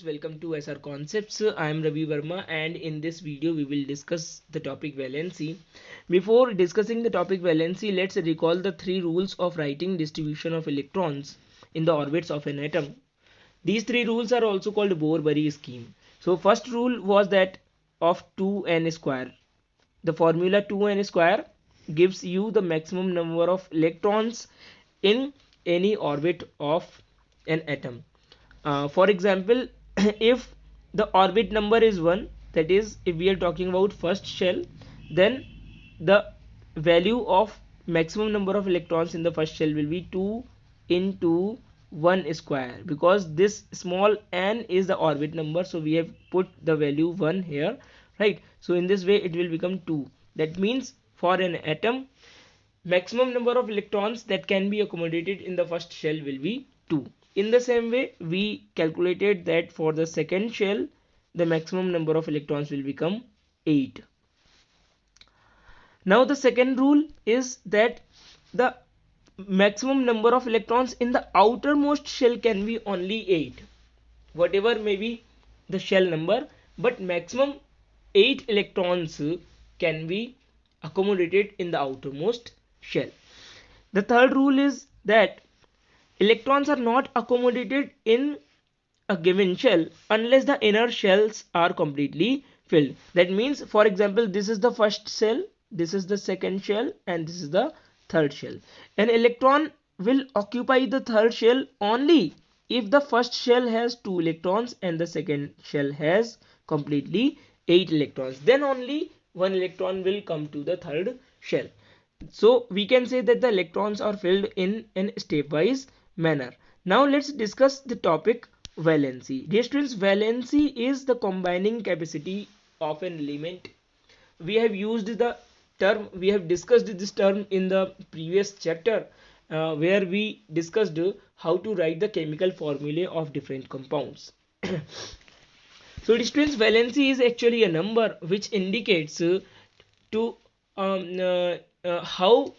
Welcome to SR Concepts. I am Ravi Verma, and in this video we will discuss the topic valency. Before discussing the topic valency, let's recall the three rules of writing distribution of electrons in the orbits of an atom. These three rules are also called Bohr-Bury scheme. So first rule was that of 2n square. The formula 2n square gives you the maximum number of electrons in any orbit of an atom. For example, if the orbit number is 1, that is if we are talking about first shell, then the value of maximum number of electrons in the first shell will be 2 into 1 square, because this small n is the orbit number, so we have put the value 1 here, right? So in this way it will become 2. That means for an atom, maximum number of electrons that can be accommodated in the first shell will be 2. In the same way, we calculated that for the second shell, the maximum number of electrons will become 8. Now the second rule is that the maximum number of electrons in the outermost shell can be only 8. Whatever may be the shell number, but maximum 8 electrons can be accommodated in the outermost shell. The third rule is that electrons are not accommodated in a given shell unless the inner shells are completely filled. That means, for example, this is the first shell, this is the second shell, and this is the third shell. An electron will occupy the third shell only if the first shell has 2 electrons and the second shell has completely 8 electrons. Then only 1 electron will come to the third shell. So we can say that the electrons are filled in an stepwise manner. Now let's discuss the topic valency. Dear students, valency is the combining capacity of an element. We have used the term, we have discussed this term in the previous chapter, where we discussed how to write the chemical formulae of different compounds. So students, valency is actually a number which indicates to how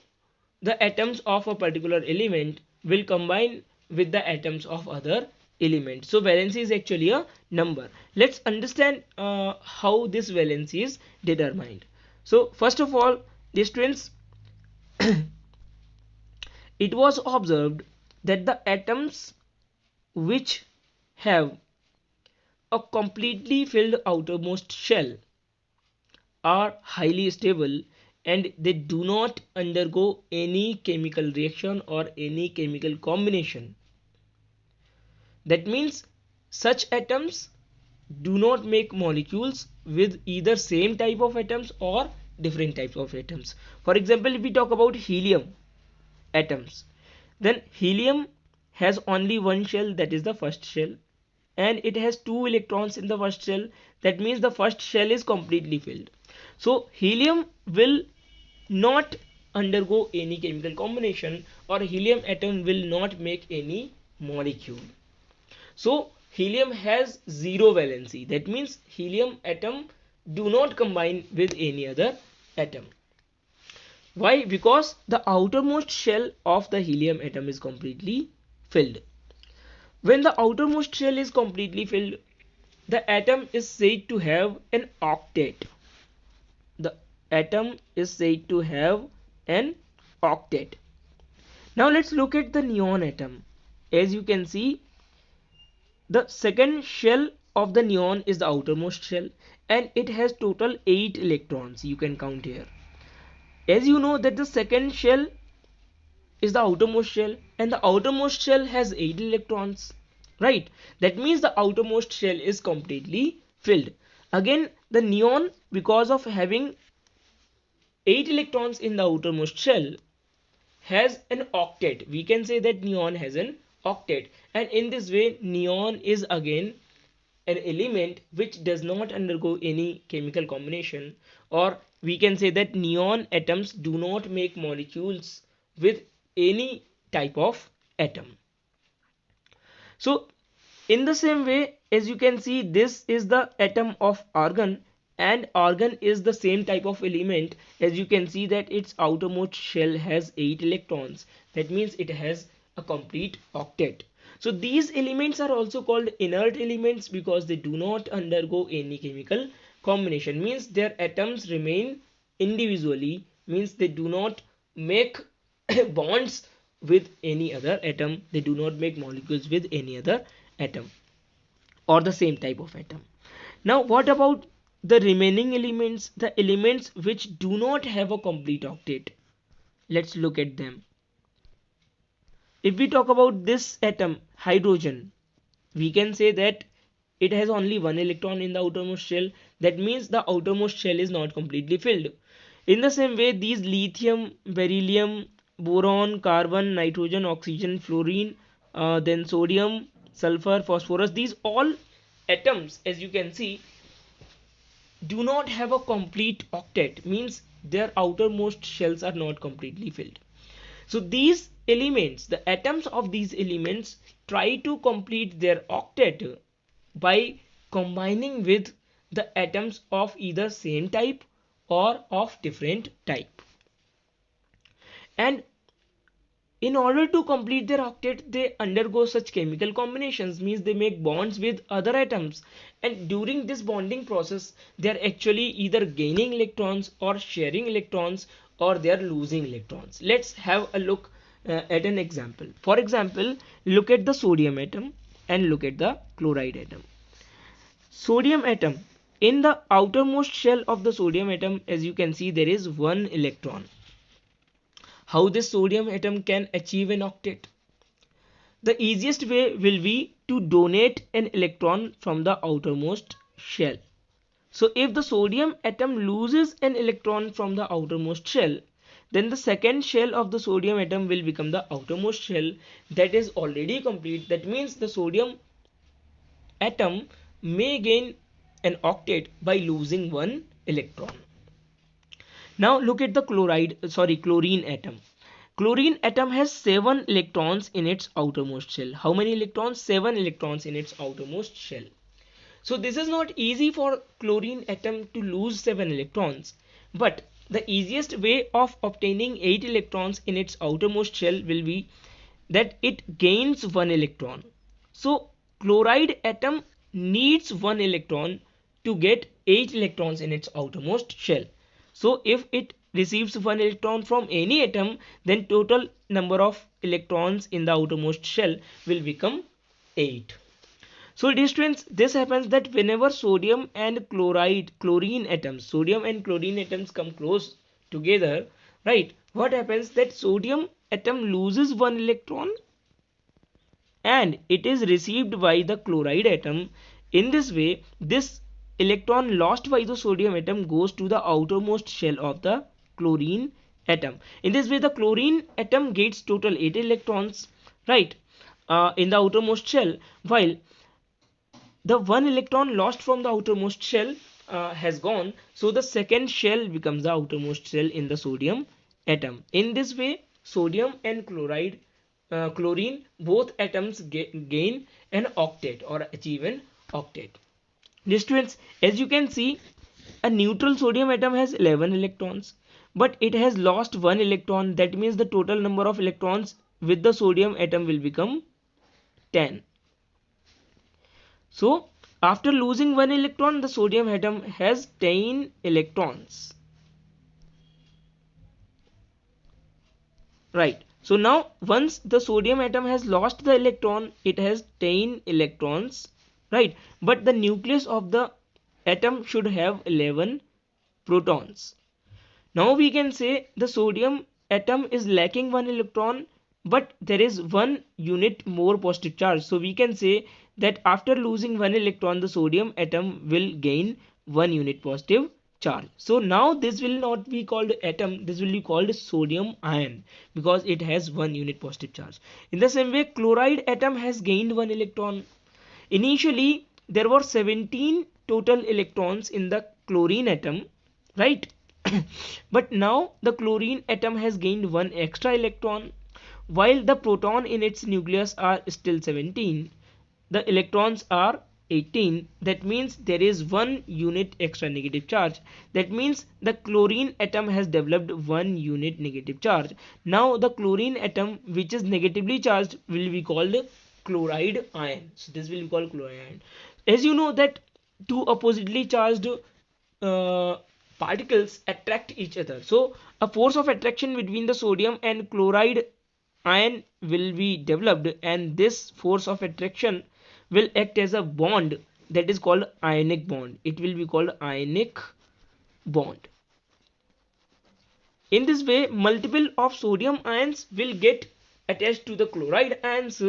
the atoms of a particular element will combine with the atoms of other elements. So valency is actually a number. Let's understand how this valency is determined. So first of all, the students, it was observed that the atoms which have a completely filled outermost shell are highly stable and they do not undergo any chemical reaction or any chemical combination. That means such atoms do not make molecules with either same type of atoms or different types of atoms. For example, if we talk about helium atoms, then helium has only one shell, that is the first shell, and it has 2 electrons in the first shell. That means the first shell is completely filled. So helium will not undergo any chemical combination, or helium atom will not make any molecule. So helium has zero valency. That means helium atom do not combine with any other atom. Why? Because the outermost shell of the helium atom is completely filled. When the outermost shell is completely filled, the atom is said to have an octet. The atom is said to have an octet. Now let's look at the neon atom. As you can see, the second shell of the neon is the outermost shell and it has total 8 electrons. You can count here. As you know that the second shell is the outermost shell and the outermost shell has 8 electrons, right? That means the outermost shell is completely filled. Again, the neon, because of having 8 electrons in the outermost shell, has an octet. We can say that neon has an octet, and in this way neon is again an element which does not undergo any chemical combination, or we can say that neon atoms do not make molecules with any type of atom. So in the same way, as you can see, this is the atom of argon, and argon is the same type of element. As you can see that its outermost shell has 8 electrons. That means it has a complete octet. So these elements are also called inert elements because they do not undergo any chemical combination, means their atoms remain individually, means they do not make bonds with any other atom, they do not make molecules with any other atom or the same type of atom. Now what about the remaining elements, the elements which do not have a complete octet? Let's look at them. If we talk about this atom, hydrogen, we can say that it has only one electron in the outermost shell. That means the outermost shell is not completely filled. In the same way, these lithium, beryllium, boron, carbon, nitrogen, oxygen, fluorine, then sodium, sulfur, phosphorus, these all atoms, as you can see, do not have a complete octet, means their outermost shells are not completely filled. So these elements, the atoms of these elements, try to complete their octet by combining with the atoms of either same type or of different type. And in order to complete their octet, they undergo such chemical combinations, means they make bonds with other atoms, and during this bonding process they are actually either gaining electrons or sharing electrons, or they are losing electrons. Let's have a look at an example. For example, look at the sodium atom and look at the chloride atom. Sodium atom, in the outermost shell of the sodium atom, as you can see, there is one electron. How this sodium atom can achieve an octet? The easiest way will be to donate an electron from the outermost shell. So if the sodium atom loses an electron from the outermost shell, then the second shell of the sodium atom will become the outermost shell that is already complete. That means the sodium atom may gain an octet by losing one electron. Now look at the chlorine atom. Chlorine atom has 7 electrons in its outermost shell. How many electrons? 7 electrons in its outermost shell. So this is not easy for chlorine atom to lose 7 electrons, but the easiest way of obtaining 8 electrons in its outermost shell will be that it gains 1 electron. So chloride atom needs 1 electron to get 8 electrons in its outermost shell. So if it receives 1 electron from any atom, then total number of electrons in the outermost shell will become 8. So dear students, this happens that whenever sodium and chlorine atoms come close together, right, what happens that sodium atom loses 1 electron and it is received by the chloride atom. In this way, this electron lost by the sodium atom goes to the outermost shell of the chlorine atom. In this way, the chlorine atom gets total 8 electrons, right, in the outermost shell, while the 1 electron lost from the outermost shell has gone. So the second shell becomes the outermost shell in the sodium atom. In this way, sodium and chlorine, both atoms gain an octet or achieve an octet. Dear students, as you can see, a neutral sodium atom has 11 electrons, but it has lost 1 electron. That means the total number of electrons with the sodium atom will become 10. So after losing 1 electron, the sodium atom has 10 electrons. Right. So now once the sodium atom has lost the electron, it has 10 electrons, right? But the nucleus of the atom should have 11 protons. Now we can say the sodium atom is lacking 1 electron, but there is 1 unit more positive charge. So we can say that after losing 1 electron, the sodium atom will gain 1 unit positive charge. So now this will not be called atom, this will be called sodium ion because it has 1 unit positive charge. In the same way, chloride atom has gained 1 electron. Initially there were 17 total electrons in the chlorine atom, right? But now the chlorine atom has gained 1 extra electron. While the proton in its nucleus are still 17, the electrons are 18. That means there is 1 unit extra negative charge. That means the chlorine atom has developed 1 unit negative charge. Now the chlorine atom which is negatively charged will be called chloride ion. So this will be called chloride ion. As you know that two oppositely charged uh, particles attract each other. So a force of attraction between the sodium and chloride ion will be developed, and this force of attraction will act as a bond that is called ionic bond. It will be called ionic bond. In this way, multiple of sodium ions will get attached to the chloride ions,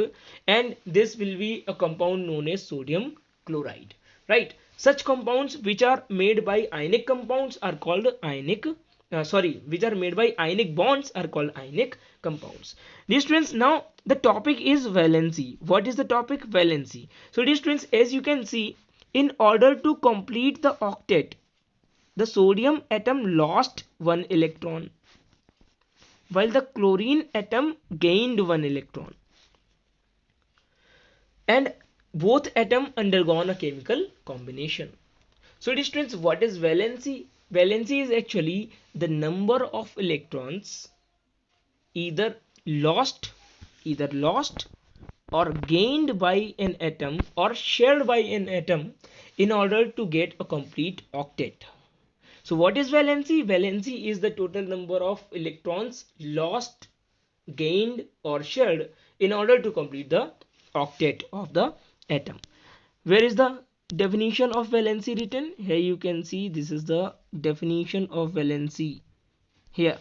and this will be a compound known as sodium chloride. Right? Such compounds which are made by ionic compounds are called ionic. Which are made by ionic bonds are called ionic compounds. Dear students, now the topic is valency. What is the topic? Valency. So dear students, as you can see, in order to complete the octet, the sodium atom lost one electron while the chlorine atom gained one electron, and both atoms undergone a chemical combination. So students, what is valency? Valency is actually the number of electrons either lost either lost or gained by an atom or shared by an atom in order to get a complete octet. So what is valency? Valency is the total number of electrons lost, gained or shared in order to complete the octet of the atom. Where is the definition of valency written? Here you can see this is the definition of valency. Here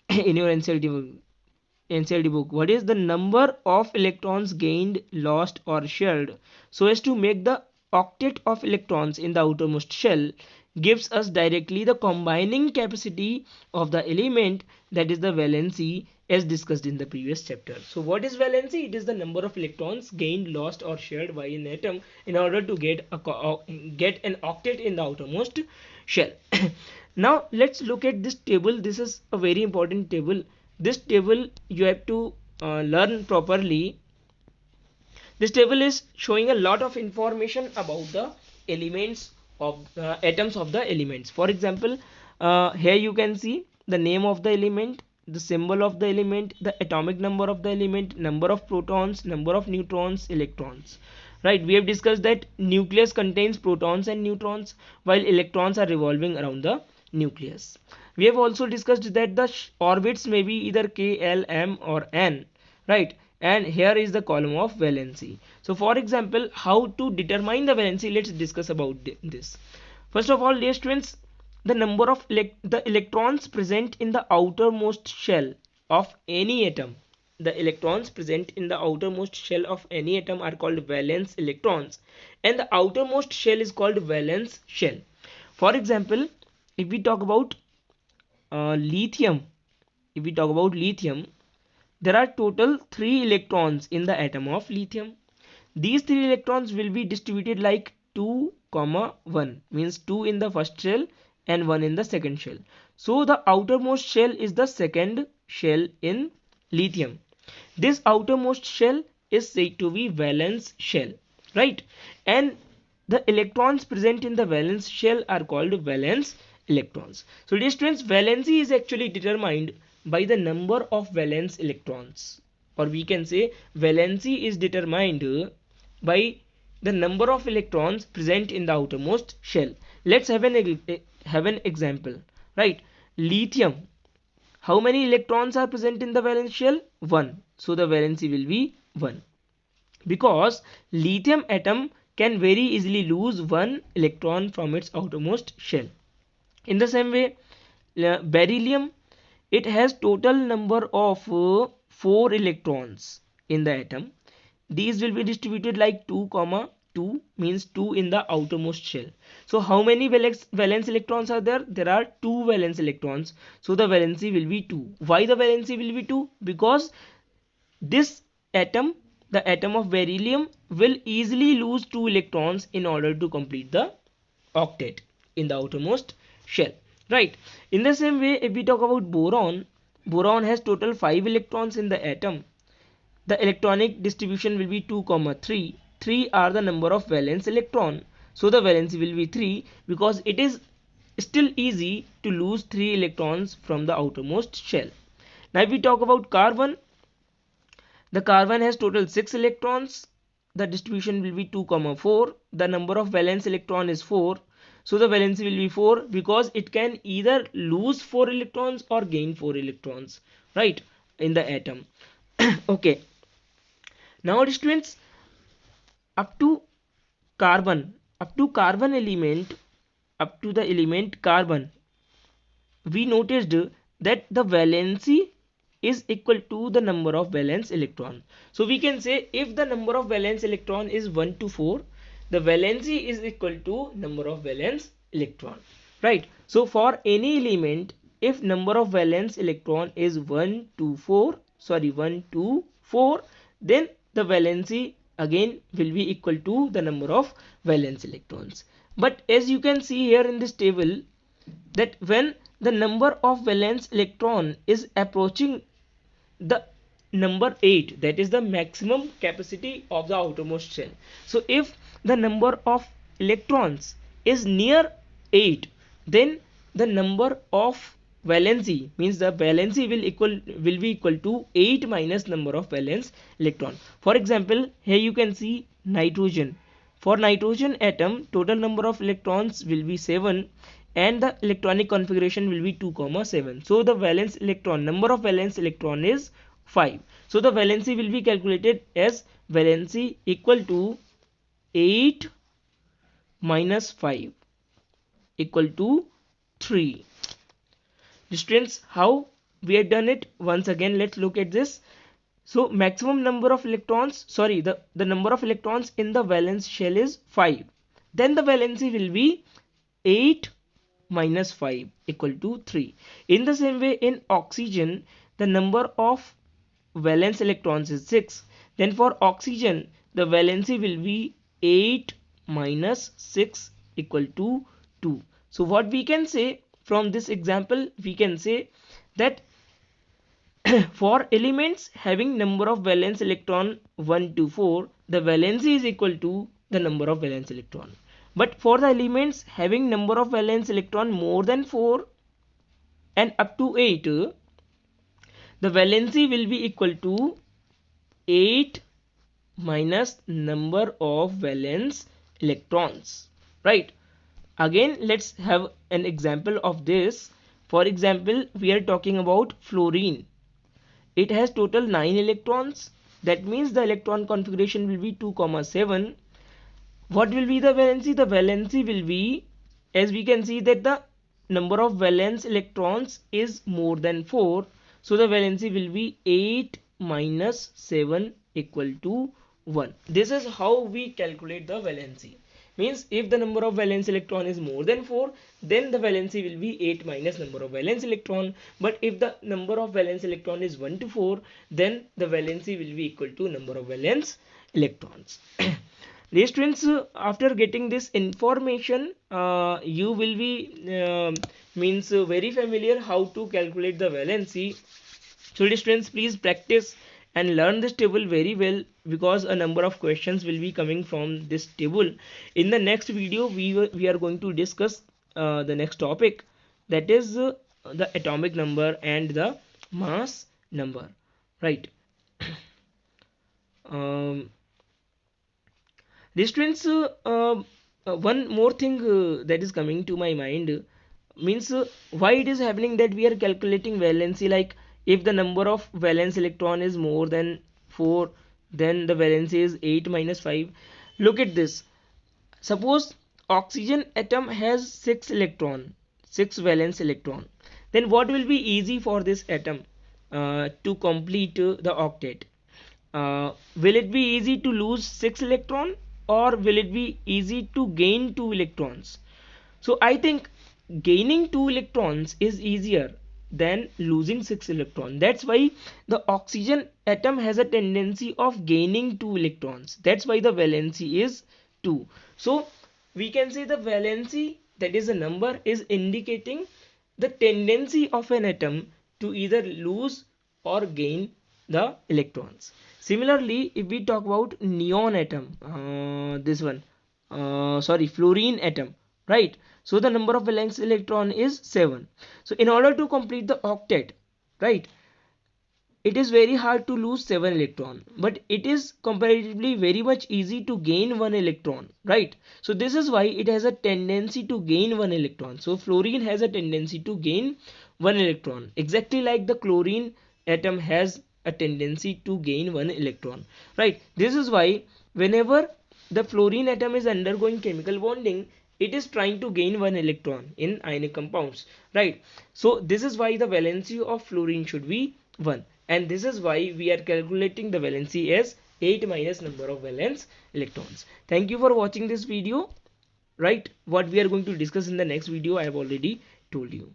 in your NCERT book. What is the number of electrons gained, lost or shared so as to make the octet of electrons in the outermost shell gives us directly the combining capacity of the element, that is the valency, as discussed in the previous chapter. So what is valency? It is the number of electrons gained, lost or shared by an atom in order to get an octet in the outermost shell. Now let's look at this table. This is a very important table. This table you have to learn properly. This table is showing a lot of information about the elements of atoms of the elements. For example, here you can see the name of the element, the symbol of the element, the atomic number of the element, number of protons, number of neutrons, electrons. Right, we have discussed that nucleus contains protons and neutrons while electrons are revolving around the nucleus. We have also discussed that the orbits may be either k, l, m or n. Right, and here is the column of valency. So for example, how to determine the valency, let's discuss about this. First of all, dear students, the number of the electrons present in the outermost shell of any atom, the electrons present in the outermost shell of any atom are called valence electrons, and the outermost shell is called valence shell. For example, if we talk about lithium, there are total 3 electrons in the atom of lithium. These 3 electrons will be distributed like 2, 1, means 2 in the first shell and 1 in the second shell. So the outermost shell is the second shell in lithium. This outermost shell is said to be valence shell, right? And the electrons present in the valence shell are called valence electrons. So dear students, valency is actually determined by the number of valence electrons, or we can say valency is determined by the number of electrons present in the outermost shell. Let's have an example, right? Lithium, how many electrons are present in the valence shell? 1. So the valency will be 1, because lithium atom can very easily lose 1 electron from its outermost shell. In the same way, beryllium, it has total number of 4 electrons in the atom. These will be distributed like 2, 2, means 2 in the outermost shell. So how many valence electrons are there? There are 2 valence electrons. So the valency will be 2. Why the valency will be 2? Because this atom, the atom of beryllium, will easily lose 2 electrons in order to complete the octet in the outermost shell. Right. In the same way, if we talk about boron, boron has total 5 electrons in the atom. The electronic distribution will be 2, 3. 3 are the number of valence electron. So the valency will be 3, because it is still easy to lose 3 electrons from the outermost shell. Now if we talk about carbon, The carbon has total 6 electrons. The distribution will be 2, 4. The number of valence electron is 4. So the valency will be 4 because it can either lose 4 electrons or gain 4 electrons, right, in the atom. Okay. Now students, up to carbon, up to carbon element, up to the element carbon, we noticed that the valency is equal to the number of valence electron. So we can say if the number of valence electron is 1 to 4, the valency is equal to number of valence electron, right? So for any element, if number of valence electron is 1 to 4, sorry 1 to 4, then the valency again will be equal to the number of valence electrons. But as you can see here in this table, that when the number of valence electron is approaching the number 8, that is the maximum capacity of the outermost shell. So if the number of electrons is near 8, then the number of valency, means the valency will be equal to 8 minus number of valence electron. For example, here you can see nitrogen. For nitrogen atom, total number of electrons will be 7 and the electronic configuration will be 2, 7. So the valence electron, number of valence electron is 5. So the valency will be calculated as valency equal to 8 minus 5 equal to 3. Students, how we have done it? Once again, let's look at this. So maximum number of electrons, sorry, the number of electrons in the valence shell is 5. Then the valency will be 8 minus 5 equal to 3. In the same way, in oxygen, the number of valence electrons is 6. Then for oxygen, the valency will be 8 minus 6 equal to 2. So what we can say from this example, we can say that for elements having number of valence electron 1 to 4, the valency is equal to the number of valence electron. But for the elements having number of valence electron more than 4 and up to 8, the valency will be equal to 8 minus number of valence electrons, right? Again, let's have an example of this. For example, we are talking about fluorine. It has total 9 electrons. That means the electron configuration will be 2, 7. What will be the valency? The valency will be, as we can see that the number of valence electrons is more than 4. So the valency will be 8 minus 7 equal to 1. This is how we calculate the valency. Means if the number of valence electron is more than 4, then the valency will be 8 minus number of valence electron. But if the number of valence electron is 1 to 4, then the valency will be equal to number of valence electrons. Dear students, after getting this information, you will be very familiar how to calculate the valency. So dear students, please practice and learn this table very well, because a number of questions will be coming from this table. In the next video, we are going to discuss the next topic, that is the atomic number and the mass number, right? Students, one more thing that is coming to my mind, means why it is happening that we are calculating valency, like if the number of valence electron is more than 4, then the valency is 8 minus 5. Look at this. Suppose oxygen atom has 6 electron, 6 valence electron. Then what will be easy for this atom to complete the octet? Will it be easy to lose 6 electron, or will it be easy to gain 2 electrons? So I think gaining 2 electrons is easier than losing 6 electrons. That's why the oxygen atom has a tendency of gaining 2 electrons. That's why the valency is 2. So we can say the valency, that is a number, is indicating the tendency of an atom to either lose or gain the electrons. Similarly, if we talk about neon atom, fluorine atom, right? So the number of valence electron is 7. So in order to complete the octet, right, it is very hard to lose 7 electron, but it is comparatively very much easy to gain 1 electron, right? So this is why it has a tendency to gain 1 electron. So fluorine has a tendency to gain 1 electron, exactly like the chlorine atom has a tendency to gain 1 electron, right? This is why whenever the fluorine atom is undergoing chemical bonding, it is trying to gain 1 electron in ionic compounds, right? So this is why the valency of fluorine should be 1, and this is why we are calculating the valency as 8 minus number of valence electrons. Thank you for watching this video, right? What we are going to discuss in the next video I have already told you.